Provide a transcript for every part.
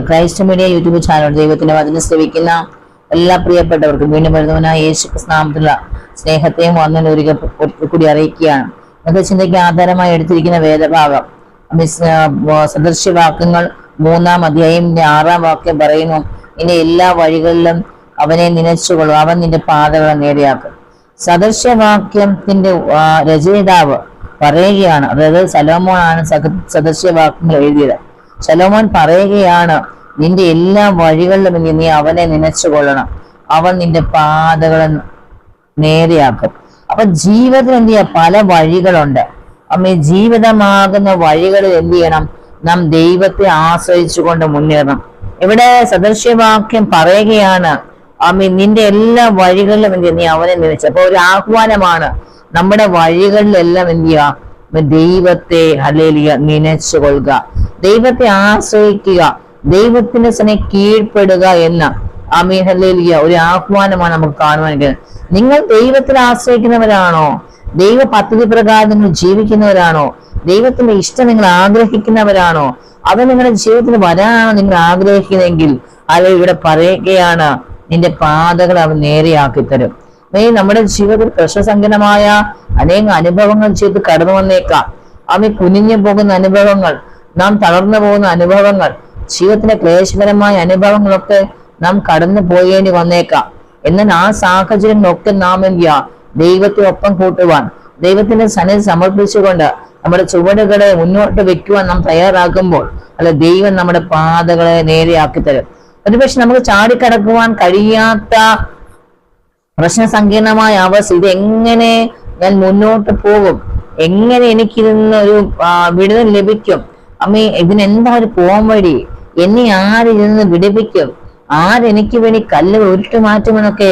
Christ media YouTube channel ദൈവത്തിന്റെ വചനം ശ്രവിക്കുന്ന എല്ലാ പ്രിയപ്പെട്ടവർക്കും വീണ്ടും വരുന്നവനായ യേശു ക്രിസ്തുനാമത്തിലുള്ള സ്നേഹത്തെയും വന്ദനം ഒരിക്കൽ കൂടി അറിയിക്കുകയാണ്. ഇന്നത്തെ ചിന്തയ്ക്ക് ആധാരമായി എടുത്തിരിക്കുന്ന വേദഭാഗം സദൃശ്യവാക്യങ്ങൾ 3-ാം അധ്യായം 6-ാം വാക്യം പറയുന്നു, ഇനി എല്ലാ വഴികളിലും അവനെ നനച്ചുകൊള്ളും, അവൻ നിന്റെ പാതകളെ നേരെയാക്കും. സദൃശ്യവാക്യത്തിന്റെ രചയിതാവ് പറയുകയാണ്, അതായത് സലോമോനാണ് സദൃശ്യവാക്യങ്ങൾ എഴുതിയത്. ശലോമോൻ പറയുകയാണ്, നിന്റെ എല്ലാ വഴികളിലും നീ അവനെ നനച്ചുകൊള്ളണം, അവൻ നിന്റെ പാതകളെ നേരെയാക്കും. അപ്പൊ ജീവിതത്തിൽ എന്ത് ചെയ്യാം, പല വഴികളുണ്ട്. അമ്മ ജീവിതമാകുന്ന വഴികളിൽ എന്ത് ചെയ്യണം, നാം ദൈവത്തെ ആശ്രയിച്ചുകൊണ്ട് മുന്നേറണം. ഇവിടെ സദൃശ്യവാക്യം പറയുകയാണ്, അമ്മ നിന്റെ എല്ലാ വഴികളിലും എന്ത് നീ അവനെ നനച്ചു. അപ്പൊ ഒരു ആഹ്വാനമാണ്, നമ്മുടെ വഴികളിലെല്ലാം എന്ത് ചെയ്യുക, ദൈവത്തെ ഹല്ലേലൂയ നനച്ചു കൊള്ളുക, ദൈവത്തെ ആശ്രയിക്കുക, ദൈവത്തിന്റെ സ്നേഹം കീഴ്പ്പെടുക എന്ന ആമീൻ ഹല്ലേലൂയ ഒരു ആഹ്വാനമാണ് നമുക്ക് കാണുവാൻ കഴിയുന്നത്. നിങ്ങൾ ദൈവത്തിൽ ആശ്രയിക്കുന്നവരാണോ? ദൈവ പദ്ധതി പ്രകാരം നിങ്ങൾ ജീവിക്കുന്നവരാണോ? ദൈവത്തിന്റെ ഇഷ്ടം നിങ്ങൾ ആഗ്രഹിക്കുന്നവരാണോ? അത് നിങ്ങളുടെ ജീവിതത്തിൽ വരാനാണോ നിങ്ങൾ ആഗ്രഹിക്കുന്നതെങ്കിൽ അത് ഇവിടെ പറയുകയാണ്, നിന്റെ പാതകൾ അവൻ നേരെയാക്കി തരും. നമ്മുടെ ജീവിതത്തിൽ പ്രശ്നസങ്കീർണമായ അനേക അനുഭവങ്ങൾ ചെയ്ത് കടന്നു വന്നേക്കാം. അവ കുനിഞ്ഞു പോകുന്ന അനുഭവങ്ങൾ, നാം തളർന്നു പോകുന്ന അനുഭവങ്ങൾ, ജീവിതത്തിലെ ക്ലേശകരമായ അനുഭവങ്ങളൊക്കെ നാം കടന്നു പോയേണ്ടി വന്നേക്കാം. എന്നാൽ ആ സാഹചര്യങ്ങളൊക്കെ നാം എന്ത് ചെയ്യുക, ദൈവത്തിനൊപ്പം കൂട്ടുവാൻ, ദൈവത്തിന്റെ സന്നിധി സമർപ്പിച്ചുകൊണ്ട് നമ്മുടെ ചുവടുകളെ മുന്നോട്ട് വെക്കുവാൻ നാം തയ്യാറാക്കുമ്പോൾ ദൈവം നമ്മുടെ പാതകളെ നേരെയാക്കി തരും. ഒരുപക്ഷെ നമുക്ക് ചാടിക്കടക്കുവാൻ കഴിയാത്ത പ്രശ്നസങ്കീർണമായ അവസ്ഥ, ഇതെങ്ങനെ ഞാൻ മുന്നോട്ട് പോകും, എങ്ങനെ എനിക്കിതിന്ന് ഒരു വിടുതൽ ലഭിക്കും, അമ്മേ ഇതിനെന്താ ഒരു പോം വഴി, എന്നെ ആരിതിന്ന് വിടുവിക്കും, ആരെനിക്ക് വേണ്ടി കല്ല് ഉരുട്ടു മാറ്റുമെന്നൊക്കെ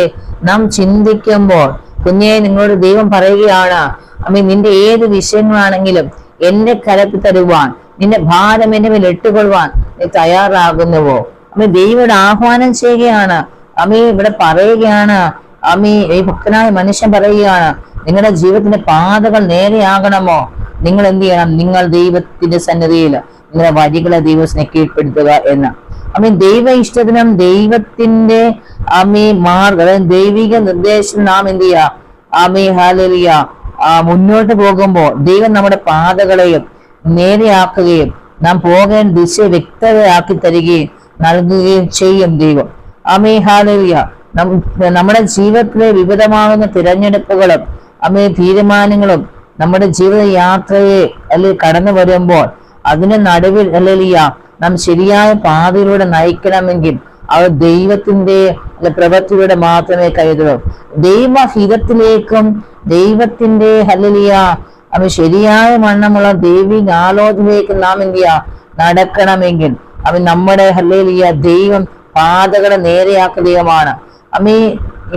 നാം ചിന്തിക്കുമ്പോൾ കുഞ്ഞെ നിങ്ങളോട് ദൈവം പറയുകയാണ്, അമ്മേ നിന്റെ ഏത് വിഷയങ്ങളാണെങ്കിലും എന്റെ കരത്തിൽ തരുവാൻ, നിന്റെ ഭാരം എന്റെ മേൽ ഇട്ടുകൊള്ളുവാൻ നീ തയ്യാറാകുന്നുവോ? അമ്മേ ദൈവയുടെ ആഹ്വാനം ചെയ്യുകയാണ്. അമ്മേ ഇവിടെ പറയുകയാണ്, അമ്മേ ഈ ഭക്തനായ മനുഷ്യൻ പറയുകയാണ്, നിങ്ങളുടെ ജീവിതത്തിന്റെ പാതകൾ നേരെയാകണമോ? നിങ്ങൾ എന്ത് ചെയ്യണം, നിങ്ങൾ ദൈവത്തിന്റെ സന്നിധിയിൽ നിങ്ങളുടെ വഴികളെ ദൈവത്തിനെ കീഴ്പ്പെടുത്തുക എന്ന്. ദൈവ ഇഷ്ടത്തിനും ദൈവത്തിന്റെ മാർഗം, അതായത് ദൈവിക നിർദ്ദേശം നാം എന്ത് ചെയ്യുക, ഹല്ലേലൂയ മുന്നോട്ട് പോകുമ്പോൾ ദൈവം നമ്മുടെ പാതകളെയും നേരെയാക്കുകയും നാം പോകേണ്ട ദിശ വ്യക്തതയാക്കി തരികയും നൽകുകയും ചെയ്യും ദൈവം. ഹല്ലേലൂയ നമ്മുടെ ജീവിതത്തിലെ വിവിധമാകുന്ന തിരഞ്ഞെടുപ്പുകളും തീരുമാനങ്ങളും നമ്മുടെ ജീവിത യാത്രയെ അല്ലെങ്കിൽ കടന്നു വരുമ്പോൾ അതിന് നടുവിൽ ഹല്ലേലൂയ നാം ശരിയായ പാതയിലൂടെ നയിക്കണമെങ്കിൽ അത് ദൈവത്തിന്റെ പ്രവൃത്തിയിലൂടെ മാത്രമേ കരുതുള്ളൂ. ദൈവഹിതത്തിലേക്കും ദൈവത്തിന്റെ ഹല്ലേലൂയ ശരിയായ വണ്ണമുള്ള ദൈവിക ആലോചനയിലേക്കും നാം എന്ത് ചെയ്യുക, നടക്കണമെങ്കിൽ നമ്മുടെ ഹല്ലേലൂയ ദൈവം പാതകളെ നേരെയാക്കുകയുമാണ്.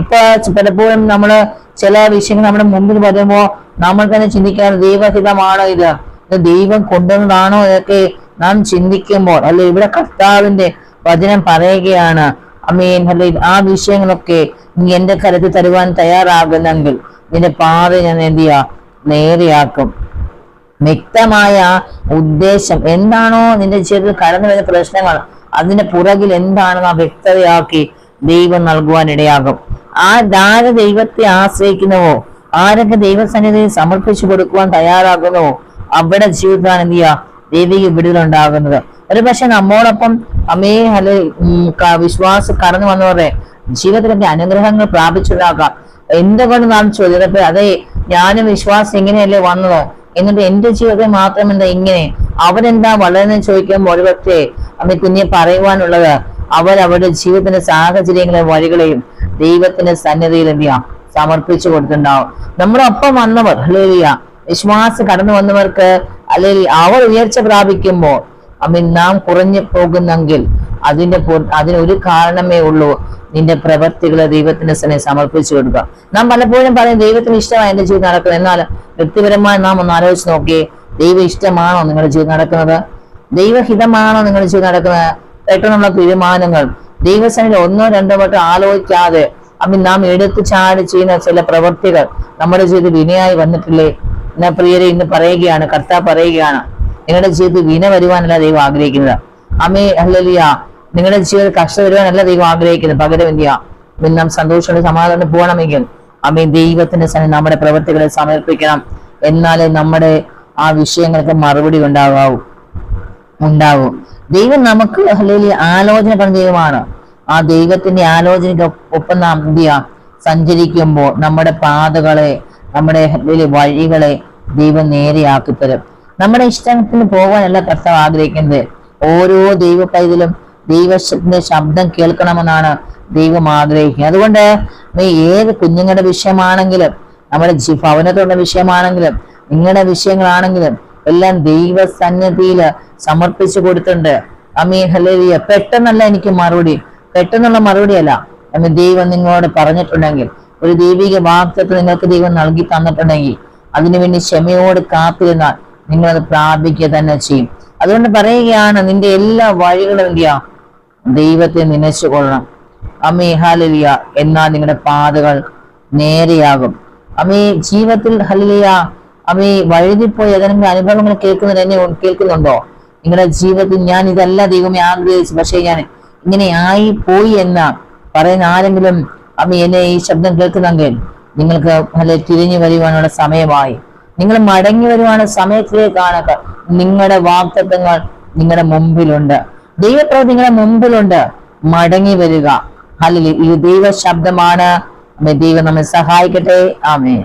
ഇപ്പൊ പലപ്പോഴും നമ്മള് ചില വിഷയങ്ങൾ നമ്മുടെ മുമ്പിൽ വരുമ്പോ നമ്മൾ തന്നെ ചിന്തിക്കാറ്, ദൈവഹിതമാണോ ഇത് ദൈവം കൊണ്ടുവന്നതാണോ ഇതൊക്കെ നാം ചിന്തിക്കുമ്പോൾ ഇവിടെ കർത്താവിന്റെ വചനം പറയുകയാണ്, ആ വിഷയങ്ങളൊക്കെ നീ എന്റെ കരുത്തിൽ തരുവാൻ തയ്യാറാകുന്നെങ്കിൽ നിന്റെ പാത ഞാൻ എന്ത് ചെയ്യാ, നേരെയാക്കും. വ്യക്തമായ ഉദ്ദേശം എന്താണോ നിന്റെ ജീവിതത്തിൽ കടന്നു വരുന്ന പ്രശ്നങ്ങൾ, അതിന്റെ പുറകിൽ എന്താണെന്ന് ആ വ്യക്തതയാക്കി ദൈവം നൽകുവാൻ ഇടയാകും. ആര് ദൈവത്തെ ആശ്രയിക്കുന്നുവോ, ആരൊക്കെ ദൈവസന്നിധിയിൽ സമർപ്പിച്ചു കൊടുക്കുവാൻ തയ്യാറാകുന്നുവോ, അവിടെ ജീവിതത്തിലാണ് എന്ത് ചെയ്യുക, ദൈവിക വിടുതലുണ്ടാകുന്നത്. ഒരു പക്ഷെ നമ്മോടൊപ്പം വിശ്വാസം കടന്നു വന്നവരുടെ ജീവിതത്തിലൊക്കെ അനുഗ്രഹങ്ങൾ പ്രാപിച്ചതാകാം. എന്തുകൊണ്ട് നാം ചോദിച്ചപ്പോ, അതെ ഞാനും വിശ്വാസം ഇങ്ങനെയല്ലേ വന്നത്, എന്നിട്ട് എന്റെ ജീവിതത്തെ മാത്രം എന്താ ഇങ്ങനെ, അവരെന്താ വളരെന്ന് ചോദിക്കുമ്പോൾ ഒരുപക്ഷെ കുഞ്ഞെ പറയുവാനുള്ളത്, അവരവരുടെ ജീവിതത്തിന്റെ സാഹചര്യങ്ങളെയും വഴികളെയും ദൈവത്തിന്റെ സന്നിധിയിൽ എന്ത് ചെയ്യാം, സമർപ്പിച്ചു കൊടുത്തിട്ടുണ്ടാവും. നമ്മുടെ ഒപ്പം വന്നവർ ഹല്ലേലൂയ വിശ്വാസം കടന്നു വന്നവർക്ക് അല്ലെങ്കിൽ അവർ ഉയർച്ച പ്രാപിക്കുമ്പോൾ നാം കുറഞ്ഞു പോകുന്നെങ്കിൽ അതിനൊരു കാരണമേ ഉള്ളൂ, നിന്റെ പ്രവൃത്തികളെ ദൈവത്തിന്റെ സന്നിധിയിൽ സമർപ്പിച്ചു കൊടുക്കുക. നാം പലപ്പോഴും പറയും ദൈവത്തിന് ഇഷ്ടമാണ് എന്റെ ജീവിതം നടക്കുന്നത്. എന്നാൽ വ്യക്തിപരമായി നാം ഒന്ന് ആലോചിച്ച് നോക്കിയേ, ദൈവ ഇഷ്ടമാണോ നിങ്ങളുടെ ജീവിതം നടക്കുന്നത്? ദൈവഹിതമാണോ നിങ്ങളുടെ ജീവിതം നടക്കുന്നത്? പെട്ടെന്നുള്ള തീരുമാനങ്ങൾ ദൈവസന്നിധിയിൽ 1-2 വട്ടം ആലോചിക്കാതെ നാം എടുത്തു ചാടി ചെയ്യുന്ന ചില പ്രവൃത്തികൾ നമ്മുടെ ജീവിതത്തിൽ വിനയായി വന്നിട്ടില്ലേ? എന്നാ പ്രിയരെ ഇന്ന് പറയുകയാണ്, കർത്താവ് പറയുകയാണ്, നിങ്ങളുടെ ജീവിതത്തിൽ വിന വരുവാനല്ല ദൈവം ആഗ്രഹിക്കുന്നത്. അമ്മേ ഹല്ലേലൂയ. നിങ്ങളുടെ ജീവിതത്തിൽ കഷ്ടത വരുവാനല്ല ദൈവം ആഗ്രഹിക്കുന്നത്, പകരം എന്ത് ചെയ്യാം, നാം സന്തോഷത്തോടെ സമാധാനം പോകണമെങ്കിൽ അമ്മേ ദൈവത്തിന്റെ സന്നിധി നമ്മുടെ പ്രവൃത്തികളെ സമർപ്പിക്കണം. എന്നാലേ നമ്മുടെ ആ വിഷയങ്ങൾക്ക് മറുപടി ഉണ്ടാവും. ദൈവം നമുക്ക് ഹല്ലേലൂയ ആലോചന പറഞ്ഞ ദൈവമാണ്. ആ ദൈവത്തിന്റെ ആലോചനയ്ക്ക് ഒപ്പം നാം എന്ത് ചെയ്യാം, സഞ്ചരിക്കുമ്പോൾ നമ്മുടെ പാതകളെ, നമ്മുടെ വഴികളെ ദൈവം നേരെയാക്കി തരും. നമ്മുടെ ഇഷ്ടത്തിന് പോകാനല്ല കർത്താവ് ആഗ്രഹിക്കുന്നത്. ഓരോ ദൈവ പൈതലും ദൈവത്തിന്റെ ശബ്ദം കേൾക്കണമെന്നാണ് ദൈവം ആഗ്രഹിക്കുന്നത്. അതുകൊണ്ട് ഏത് കുഞ്ഞുങ്ങളുടെ വിഷയമാണെങ്കിലും, നമ്മുടെ ഭവനത്തിലുള്ള വിഷയമാണെങ്കിലും, നിങ്ങളുടെ വിഷയങ്ങളാണെങ്കിലും എല്ലാം ദൈവസന്നിധിയിൽ സമർപ്പിച്ചു കൊടുത്തിട്ടുണ്ട്. Amen hallelujah. പെട്ടെന്നല്ല എനിക്ക് മറുപടി, പെട്ടെന്നുള്ള മറുപടി അല്ല. ദൈവം നിങ്ങളോട് പറഞ്ഞിട്ടുണ്ടെങ്കിൽ, ഒരു ദൈവിക വാഗ്ദത്തം നിങ്ങൾക്ക് ദൈവം നൽകി തന്നിട്ടുണ്ടെങ്കിൽ, അതിനുവേണ്ടി ക്ഷമയോട് കാത്തിരുന്നാൽ നിങ്ങളത് പ്രാപിക്കുക തന്നെ ചെയ്യും. അതുകൊണ്ട് പറയുകയാണ്, നിന്റെ എല്ലാ വഴികളും എന്ത് ചെയ്യാം, ദൈവത്തെ നനച്ചു കൊള്ളണം. അമ്മേ ഹല്ലേലൂയ. എന്നാൽ നിങ്ങളുടെ പാതകൾ നേരെയാകും. അമ്മേ ജീവിതത്തിൽ ഹല്ലേലൂയ അമ്മേ വഴുതിപ്പോയി ഏതെങ്കിലും അനുഭവങ്ങൾ കേൾക്കുന്നുണ്ടോ? നിങ്ങളുടെ ജീവിതത്തിൽ ഞാൻ ഇതല്ല ദൈവമേ ആഗ്രഹിച്ചു, പക്ഷേ ഞാൻ ഇങ്ങനെ ആയി പോയി എന്ന പറയുന്ന ആരെങ്കിലും അമ്മ എന്നെ ഈ ശബ്ദം കേൾക്കുന്നെങ്കിൽ നിങ്ങൾക്ക് തിരിഞ്ഞു വരുവാനുള്ള സമയമായി. നിങ്ങൾ മടങ്ങി വരുവാനുള്ള സമയത്തിലേക്കാണ്. നിങ്ങളുടെ വാഗ്ദത്തങ്ങൾ നിങ്ങളുടെ മുമ്പിലുണ്ട്, ദൈവപ്രവൃത്തി നിങ്ങളുടെ മുമ്പിലുണ്ട്. മടങ്ങി വരിക. ഹല്ലേലൂയ. ഈ ദൈവ ശബ്ദമാണ്. ദൈവം നമ്മെ സഹായിക്കട്ടെ. ആമേൻ.